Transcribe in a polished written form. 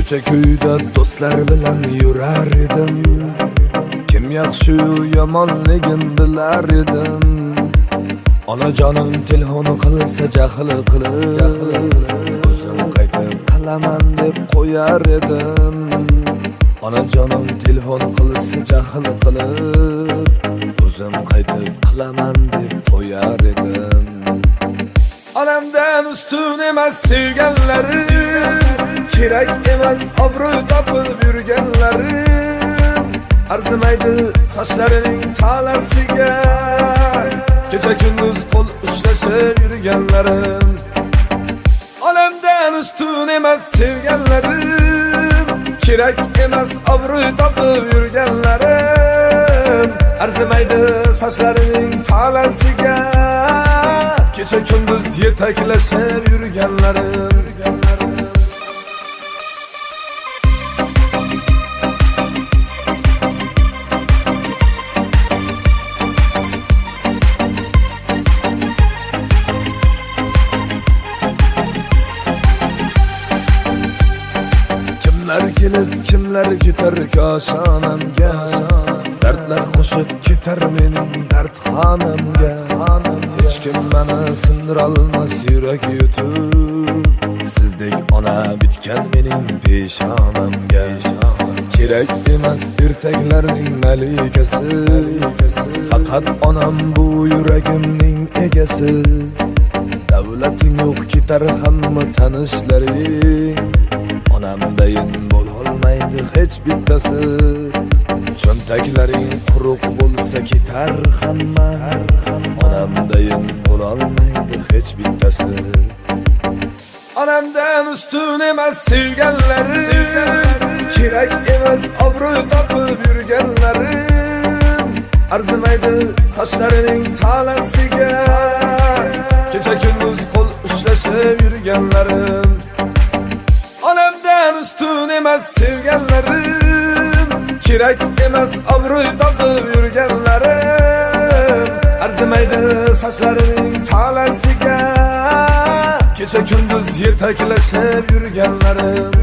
Ko'cha ko'yda do'stlar bilan yurar edim. Kim yaxshi yomonligin bilar edim. Onajonim telefon qilsa jahl qilib, o'zim qaytib qilaman deb qo'yar edim. Onajonim telefon qilsa jahl qilib, o'zim qaytib qilaman deb qo'yar edim. Onamdan ustun emas sevganlarim, kerak emas obro' topib yurganlarim. Arzimaydi sochlarining talasiga, kecha kunduz qo'l ushlashib yurganlarim. Onamdan ustun emas sevganlarim, kerak emas obro' topib yurganlarim. Arzimaydi sochlarining talasiga, kecha kunduz yetaklashib yurganlarim. Kimlar kelib, kimlar ketar koshonamga, dardlar qo'shib ketar mening dardxonamga. Hech kim meni sindira olmas yurak yutib, sizdek ona bitgan mening peshonamga. Kerak emas ertaklarning malikasi, faqat onam bu yuragimning egasi. Davlating yo'q ketar hamma tanishlaring, onamdayin bo'lolmaydi hech bittasi. Cho'ntaklaring quruq bo'lsa ketar hamma, onamdayin bo'lolmaydi hech bittasi. Onamdan ustun emas sevganlarim, kerak emas obro' topib yurganlarim. Arzimaydi sochlarining talasiga, kecha kunduz qo'l ushlashib yurganlarim. Onamdan ustun emas sevganlarim, kerak emas obro' topib yurganlarim. Arzimaydi sochlarining talasiga, kecha kunduz yetaklashib yurganlarim.